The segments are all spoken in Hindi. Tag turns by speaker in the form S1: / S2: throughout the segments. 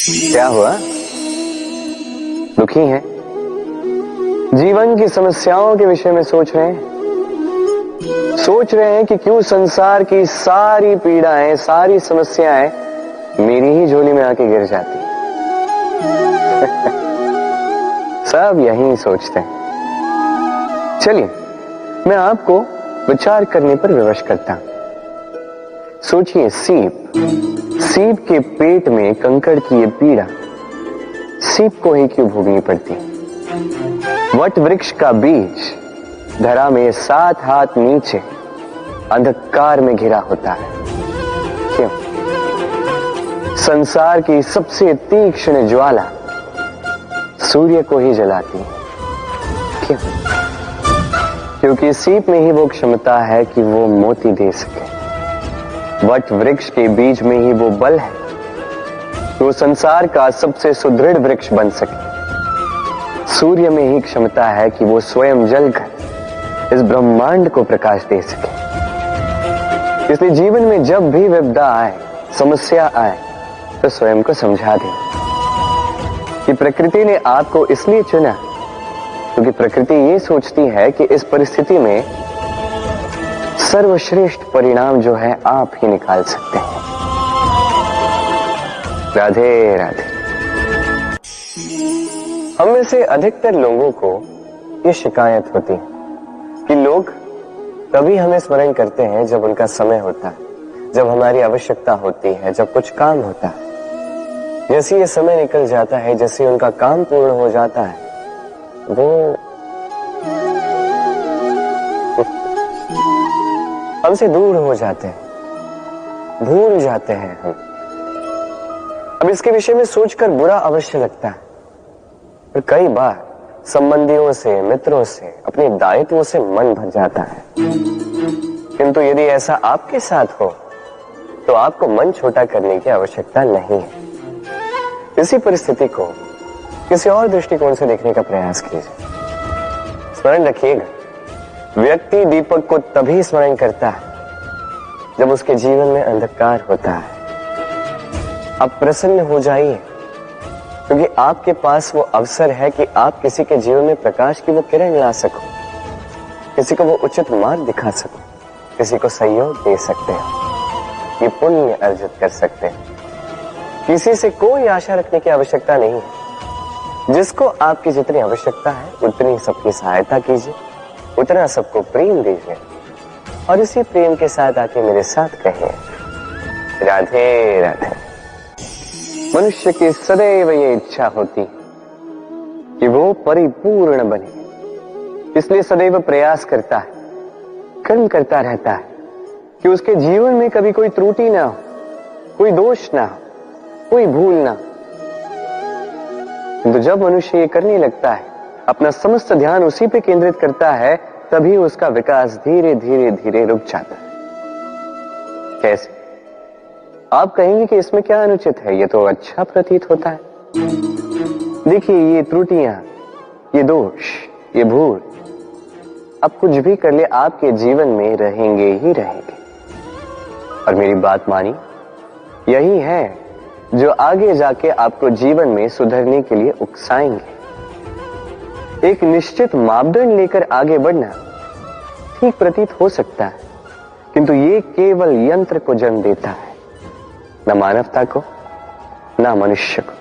S1: क्या हुआ? दुखी हैं? जीवन की समस्याओं के विषय में सोच रहे हैं? सोच रहे हैं कि क्यों संसार की सारी पीड़ाएं, सारी समस्याएं मेरी ही झोली में आके गिर जाती हैं। सब यही सोचते हैं। चलिए, मैं आपको विचार करने पर विवश करता हूं। सोचिए, सीप के पेट में कंकड़ की ये पीड़ा सीप को ही क्यों भोगनी पड़ती? वट वृक्ष का बीज धरा में 7 हाथ नीचे अंधकार में घिरा होता है, क्यों? संसार की सबसे तीक्ष्ण ज्वाला सूर्य को ही जलाती है, क्यों? क्योंकि सीप में ही वो क्षमता है कि वो मोती दे सके। वट वृक्ष के बीज में ही वो बल है कि वो संसार का सबसे सुदृढ़ वृक्ष बन सके। सूर्य में ही क्षमता है कि वो स्वयं जलकर इस ब्रह्मांड को प्रकाश दे सके। इसलिए जीवन में जब भी विपदा आए, समस्या आए, तो स्वयं को समझा दें कि प्रकृति ने आपको इसलिए चुना क्योंकि प्रकृति ये सोचती है कि इस परिस्थिति में सर्वश्रेष्ठ परिणाम जो है आप ही निकाल सकते हैं। राधे राधे। हम में से अधिकतर लोगों को ये शिकायत होती है कि लोग तभी हमें स्मरण करते हैं जब उनका समय होता है, जब हमारी आवश्यकता होती है, जब कुछ काम होता है। जैसे ये समय निकल जाता है, जैसे उनका काम पूर्ण हो जाता है, वो हमसे दूर हो जाते हैं, भूल जाते हैं हम। अब इसके विषय में सोचकर बुरा अवश्य लगता है, पर कई बार संबंधियों से, मित्रों से, अपने दायित्वों से मन भर जाता है। किंतु यदि ऐसा आपके साथ हो तो आपको मन छोटा करने की आवश्यकता नहीं है। इसी परिस्थिति को किसी और दृष्टिकोण से देखने का प्रयास कीजिए। स्मरण रखिएगा, व्यक्ति दीपक को तभी स्मरण करता है जब उसके जीवन में अंधकार होता है। अब प्रसन्न हो जाइए, क्योंकि आपके पास वो अवसर है कि आप किसी के जीवन में प्रकाश की वो किरण ला सको, किसी को वो उचित मार्ग दिखा सको, किसी को सहयोग दे सकते हैं, ये पुण्य अर्जित कर सकते हैं। किसी से कोई आशा रखने की आवश्यकता नहीं है। जिसको आपकी जितनी आवश्यकता है उतनी सबकी सहायता कीजिए, उतना सबको प्रेम दीजिए, और इसी प्रेम के साथ आके मेरे साथ कहिए, राधे राधे। मनुष्य की सदैव ये इच्छा होती कि वो परिपूर्ण बने, इसलिए सदैव प्रयास करता है, कर्म करता रहता है कि उसके जीवन में कभी कोई त्रुटि ना हो, कोई दोष ना हो, कोई भूल ना हो। तो जब मनुष्य ये करने लगता है, अपना समस्त ध्यान उसी पे केंद्रित करता है, तभी उसका विकास धीरे धीरे धीरे रुक जाता है। कैसे? आप कहेंगे कि इसमें क्या अनुचित है, ये तो अच्छा प्रतीत होता है। देखिए, ये त्रुटियां, ये दोष, ये भूल, अब कुछ भी कर ले आपके जीवन में रहेंगे ही रहेंगे। और मेरी बात मानी, यही है जो आगे जाके आपको जीवन में सुधरने के लिए उकसाएंगे। एक निश्चित मापदंड लेकर आगे बढ़ना ठीक प्रतीत हो सकता है, किंतु ये केवल यंत्र को जन्म देता है, न मानवता को, न मनुष्य को।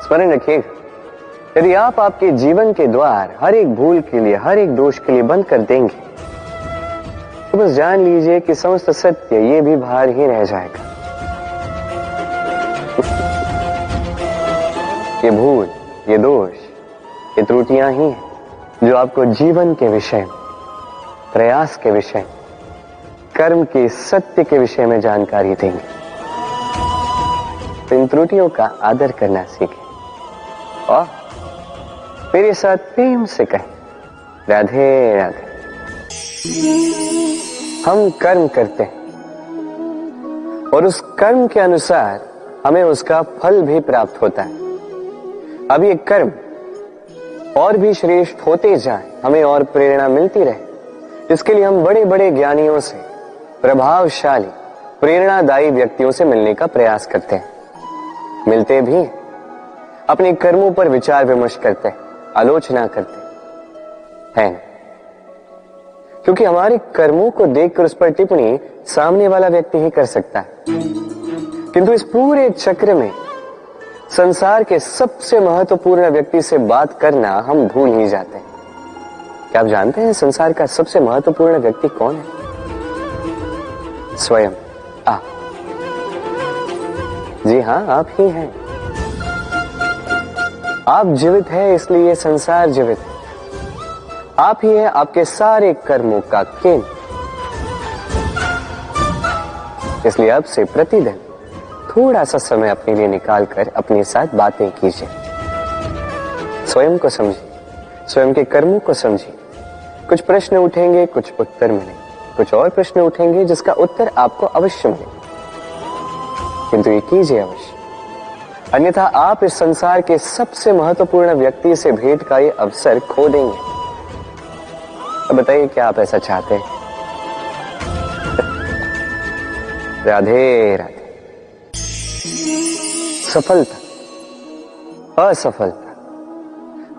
S1: स्मरण रखिएगा, यदि आप आपके जीवन के द्वार हर एक भूल के लिए, हर एक दोष के लिए बंद कर देंगे, तो बस जान लीजिए कि समस्त सत्य ये भी बाहर ही रह जाएगा। ये भूल, ये दोष, ये त्रुटियां ही हैं जो आपको जीवन के विषय, प्रयास के विषय, कर्म के सत्य के विषय में जानकारी देंगे। तो इन त्रुटियों का आदर करना सीखें और मेरे साथ प्रेम से कहें, राधे राधे। हम कर्म करते हैं और उस कर्म के अनुसार हमें उसका फल भी प्राप्त होता है। अब ये कर्म और भी श्रेष्ठ होते जाए, हमें और प्रेरणा मिलती रहे, इसके लिए हम बड़े बड़े ज्ञानियों से, प्रभावशाली, प्रेरणादायी व्यक्तियों से मिलने का प्रयास करते हैं। मिलते भी अपने कर्मों पर विचार विमर्श करते, आलोचना करते हैं, क्योंकि हमारे कर्मों को देखकर उस पर टिप्पणी सामने वाला व्यक्ति ही कर सकता है। किंतु इस पूरे चक्र में संसार के सबसे महत्वपूर्ण व्यक्ति से बात करना हम भूल ही जाते हैं। क्या आप जानते हैं संसार का सबसे महत्वपूर्ण व्यक्ति कौन है? स्वयं आप। जी हां, आप ही हैं। आप जीवित हैं, इसलिए संसार जीवित है। आप ही हैं आपके सारे कर्मों का केंद्र। इसलिए अब से प्रतिदिन थोड़ा सा समय अपने लिए निकालकर अपने साथ बातें कीजिए। स्वयं को समझिए, स्वयं के कर्मों को समझिए। कुछ प्रश्न उठेंगे, कुछ उत्तर मिलेंगे, कुछ और प्रश्न उठेंगे जिसका उत्तर आपको अवश्य मिलेगा, किंतु ये कीजिए अवश्य, अन्यथा आप इस संसार के सबसे महत्वपूर्ण व्यक्ति से भेंट का ये अवसर खो देंगे। अब बताइए, क्या आप ऐसा चाहते हैं? राधे राधे। सफलता, असफलता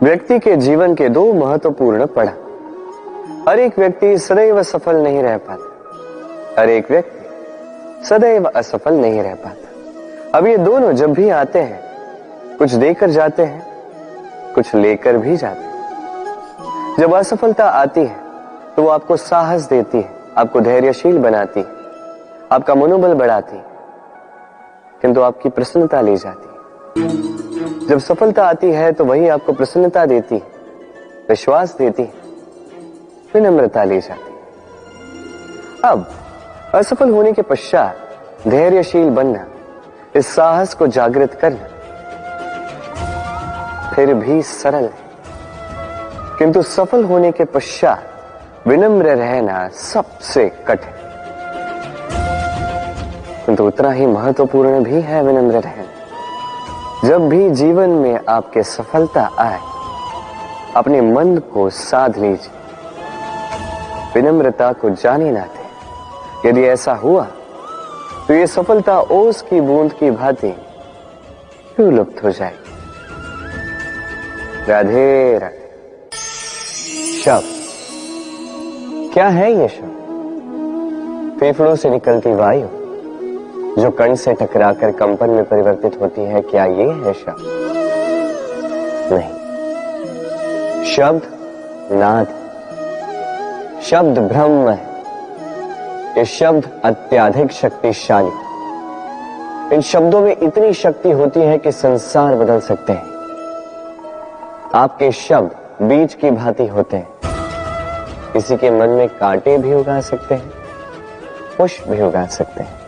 S1: व्यक्ति के जीवन के दो महत्वपूर्ण पड़ाव। हर एक व्यक्ति सदैव सफल नहीं रह पाता, हर एक व्यक्ति सदैव असफल नहीं रह पाता। अब ये दोनों जब भी आते हैं, कुछ देकर जाते हैं, कुछ लेकर भी जाते हैं। जब असफलता आती है तो वो आपको साहस देती है, आपको धैर्यशील बनाती है, आपका मनोबल बढ़ाती है, किंतु आपकी प्रसन्नता ले जाती है। जब सफलता आती है तो वही आपको प्रसन्नता देती है, विश्वास देती है, विनम्रता ले जाती है। अब असफल होने के पश्चात धैर्यशील बनना, इस साहस को जागृत करना फिर भी सरल है, किंतु सफल होने के पश्चात विनम्र रहना सबसे कठिन, किंतु उतना ही महत्वपूर्ण भी है विनम्र रहना। जब भी जीवन में आपके सफलता आए, अपने मन को साध लीजिए, विनम्रता को जाने ना दें। यदि ऐसा हुआ तो ये सफलता ओस की बूंद की भांति क्यों लुप्त हो जाएगी। राधे राधे। शब्द क्या है? ये शब्द फेफड़ों से निकलती वायु जो कण से टकराकर कंपन में परिवर्तित होती है, क्या ये है शब्द? नहीं। शब्द नाद, शब्द ब्रह्म है। ये शब्द अत्यधिक शक्तिशाली। इन शब्दों में इतनी शक्ति होती है कि संसार बदल सकते हैं। आपके शब्द बीज की भांति होते हैं, किसी के मन में कांटे भी उगा सकते हैं, पुष्प भी उगा सकते हैं।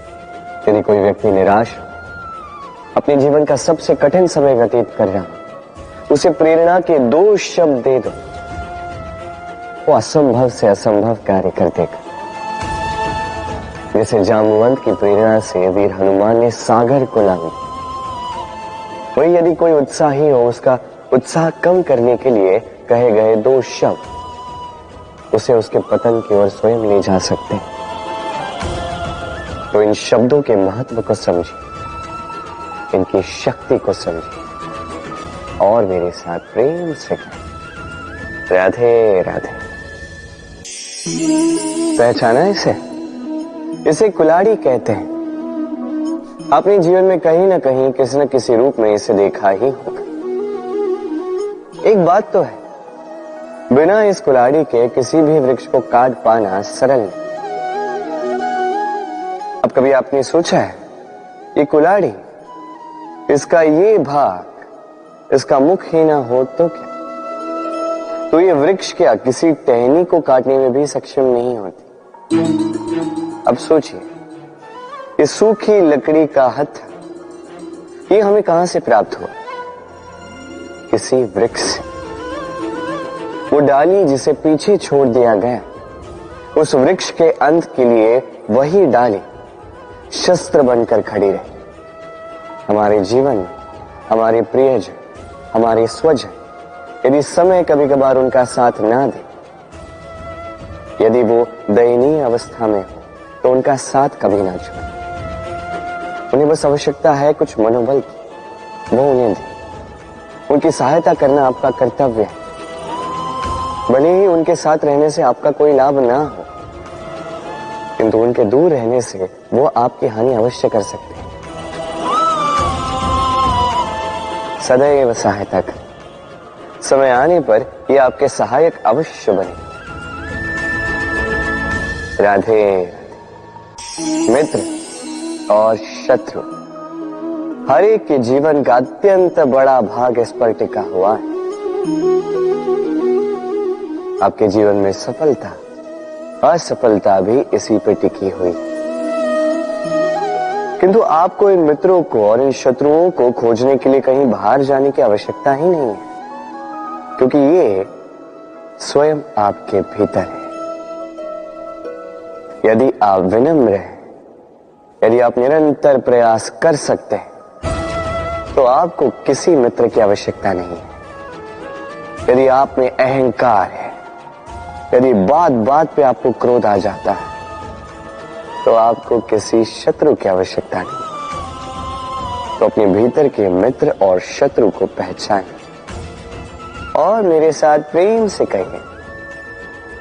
S1: यदि कोई व्यक्ति निराश हो, अपने जीवन का सबसे कठिन समय व्यतीत कर रहा हो, उसे प्रेरणा के दो शब्द दे दो, वो असंभव से असंभव कार्य कर देगा। जैसे जामवंत की प्रेरणा से वीर हनुमान ने सागर को लांघा, वही यदि कोई उत्साही हो, उसका उत्साह कम करने के लिए कहे गए दो शब्द उसे उसके पतन की ओर स्वयं ले जा सकते हैं। तो इन शब्दों के महत्व को समझिए, इनकी शक्ति को समझिए और मेरे साथ प्रेम से कहें राधे राधे। पहचाना इसे कुल्हाड़ी कहते हैं। अपने जीवन में कहीं ना कहीं किसी न किसी रूप में इसे देखा ही होगा। एक बात तो है, बिना इस कुल्हाड़ी के किसी भी वृक्ष को काट पाना सरल नहीं। अब कभी आपने सोचा है, ये कुल्हाड़ी, इसका ये भाग, इसका मुख ही ना हो तो क्या, तो ये वृक्ष क्या किसी टहनी को काटने में भी सक्षम नहीं होती। अब सोचिए, ये सूखी लकड़ी का हत्था, ये हमें कहां से प्राप्त हुआ? किसी वृक्ष से। वो डाली जिसे पीछे छोड़ दिया गया, उस वृक्ष के अंत के लिए वही डाली शस्त्र बनकर खड़ी रही। हमारे जीवन में हमारे प्रियजन, हमारे स्वजन, यदि समय कभी कभार उनका साथ ना दे, यदि वो दयनीय अवस्था में हो, तो उनका साथ कभी ना छोड़े। उन्हें बस आवश्यकता है कुछ मनोबल की, वो उन्हें दें। उनकी सहायता करना आपका कर्तव्य है। भले ही उनके साथ रहने से आपका कोई लाभ ना हो, किंतु उनके दूर रहने से वो आपकी हानि अवश्य कर सकते हैं। सदैव सहायता करें। समय आने पर ये आपके सहायक अवश्य बने। राधे राधे। मित्र और शत्रु, हर एक के जीवन का अत्यंत बड़ा भाग इस पर टिका हुआ है। आपके जीवन में सफलता, असफलता भी इसी पर टिकी हुई। किंतु आपको इन मित्रों को और इन शत्रुओं को खोजने के लिए कहीं बाहर जाने की आवश्यकता ही नहीं है, क्योंकि ये स्वयं आपके भीतर है। यदि आप विनम्र हैं, यदि आप निरंतर प्रयास कर सकते हैं, तो आपको किसी मित्र की आवश्यकता नहीं है। यदि आप में अहंकार है, यदि बात बात पे आपको क्रोध आ जाता है, तो आपको किसी शत्रु की आवश्यकता नहीं। तो अपने भीतर के मित्र और शत्रु को पहचानें और मेरे साथ प्रेम से कहिए,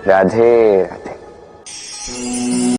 S1: राधे राधे।